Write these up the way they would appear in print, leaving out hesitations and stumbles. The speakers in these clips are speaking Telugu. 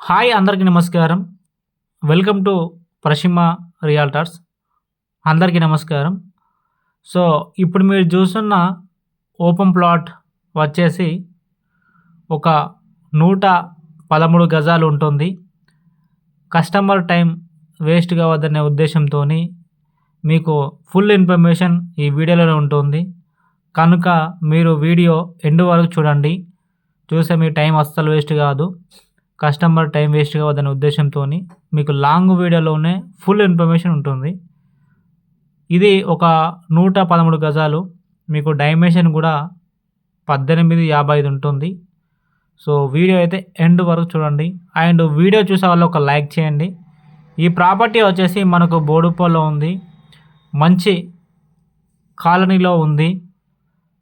హాయ్ అందరికీ నమస్కారం. Welcome to Prashima realtors. అందరికీ నమస్కారం. సో, ఇప్పుడు మీరు చూస్తున్న ఓపెన్ ప్లాట్ వచ్చేసి ఒక 113 గజాలు ఉంటుంది. కస్టమర్ టైం వేస్ట్ కావద్దనే ఉద్దేశంతోని మీకు ఫుల్ ఇన్ఫర్మేషన్ ఈ వీడియోలోనే ఉంటుంది. కనుక మీరు వీడియో ఎండ్ వరకు చూడండి. చూస్తే మీ టైం అస్సలు వేస్ట్ కాదు. కస్టమర్ టైం వేస్ట్ కావద్దనే ఉద్దేశంతోని మీకు లాంగ్ వీడియోలోనే ఫుల్ ఇన్ఫర్మేషన్ ఉంటుంది. ఇది ఒక 113 గజాలు. మీకు డైమెన్షన్ కూడా 18:55 ఉంటుంది. సో, వీడియో అయితే ఎండ్ వరకు చూడండి. అండ్ వీడియో చూసే వాళ్ళు ఒక లైక్ చేయండి. ఈ ప్రాపర్టీ వచ్చేసి మనకు బోడుప్పల్లో ఉంది. మంచి కాలనీలో ఉంది.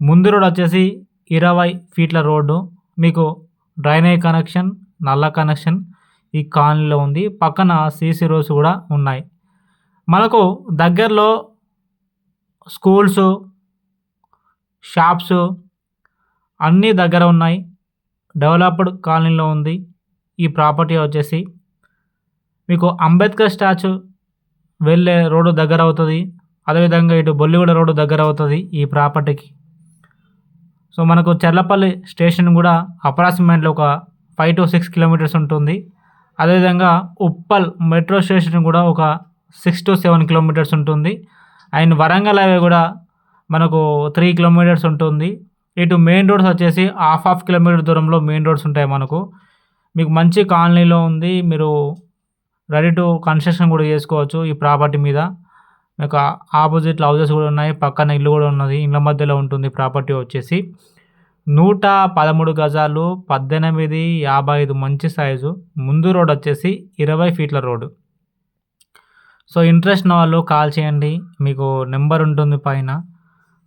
ముందు రోడ్ వచ్చేసి 20 ఫీట్ల రోడ్డు. మీకు డ్రైనేజ్ కనెక్షన్, నల్ల కనెక్షన్ ఈ కాలనీలో ఉంది. పక్కన సీసీ రోడ్స్ కూడా ఉన్నాయి. మనకు దగ్గరలో స్కూల్స్, షాప్స్ అన్నీ దగ్గర ఉన్నాయి. డెవలప్డ్ కాలనీలో ఉంది. ఈ ప్రాపర్టీ వచ్చేసి మీకు అంబేద్కర్ స్టాచ్యూ వెళ్ళే రోడ్డు దగ్గర అవుతుంది. అదేవిధంగా ఇటు బొల్లిగూడ రోడ్డు దగ్గర అవుతుంది ఈ ప్రాపర్టీకి. సో, మనకు చర్లపల్లి స్టేషన్ కూడా అప్రాక్సిమేట్లీ ఒక 5 to 6 కిలోమీటర్స్ ఉంటుంది. అదేవిధంగా ఉప్పల్ మెట్రో స్టేషన్ కూడా ఒక 6 to 7 కిలోమీటర్స్ ఉంటుంది. అండ్ వరంగల్ హైవే కూడా మనకు 3 కిలోమీటర్స్ ఉంటుంది. ఇటు మెయిన్ రోడ్స్ వచ్చేసి హాఫ్ కిలోమీటర్ దూరంలో మెయిన్ రోడ్స్ ఉంటాయి మనకు. మీకు మంచి కాలనీలో ఉంది. మీరు రెడీ టు కన్స్ట్రక్షన్ కూడా చేసుకోవచ్చు ఈ ప్రాపర్టీ మీద. మీకు ఆపోజిట్లో హౌసెస్ కూడా ఉన్నాయి. పక్కన ఇల్లు కూడా ఉన్నది. ఇళ్ళ మధ్యలో ఉంటుంది ప్రాపర్టీ వచ్చేసి. 113 గజాలు, 18:55 మంచి సైజు. ముందు రోడ్ వచ్చేసి 20 ఫీట్ల రోడ్డు. సో, ఇంట్రెస్ట్ ఉన్న వాళ్ళు కాల్ చేయండి. మీకు నెంబర్ ఉంటుంది పైన.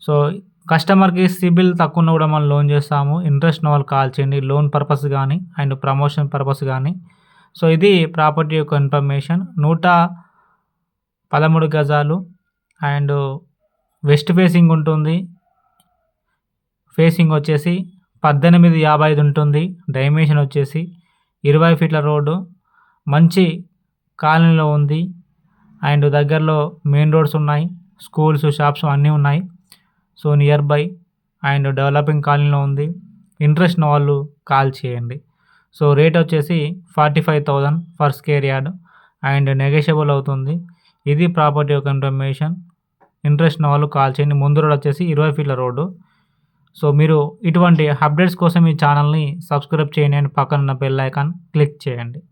సో, కస్టమర్కి సిబిల్ తక్కువ ఉన్న కూడా మనం లోన్ చేస్తాము. ఇంట్రెస్ట్ ఉన్న వాళ్ళు కాల్ చేయండి. లోన్ పర్పస్ కానీ అండ్ ప్రమోషన్ పర్పస్ కానీ. సో, ఇది ప్రాపర్టీ యొక్క ఇన్ఫర్మేషన్. 113 గజాలు అండ్ వెస్ట్ ఫేసింగ్ ఉంటుంది. ఫేసింగ్ వచ్చేసి 18:55 ఉంటుంది. డైమెన్షన్ వచ్చేసి 20 ఫీట్ల రోడ్డు. మంచి కాలనీలో ఉంది. అండ్ దగ్గరలో మెయిన్ రోడ్స్ ఉన్నాయి. స్కూల్స్, షాప్స్ అన్నీ ఉన్నాయి. So, near by and developing కాలనీలో ఉంది. ఇంట్రెస్ట్ ఉన్న వాళ్ళు కాల్ చేయండి. సో, రేట్ వచ్చేసి 45,000 per square yard and negotiable అవుతుంది. ఇది ప్రాపర్టీ యొక్క ఇన్ఫర్మేషన్. ఇంట్రెస్ట్ ఉన్న వాళ్ళు కాల్ చేయండి. ముందు రోడ్ వచ్చేసి 20 ఫీట్ల రోడ్డు. సో, మీరు ఇటువంటి అప్డేట్స్ కోసం ఈ ఛానల్ని సబ్స్క్రైబ్ చేయండి అండ్ పక్కన ఉన్న బెల్ ఐకాన్ క్లిక్ చేయండి.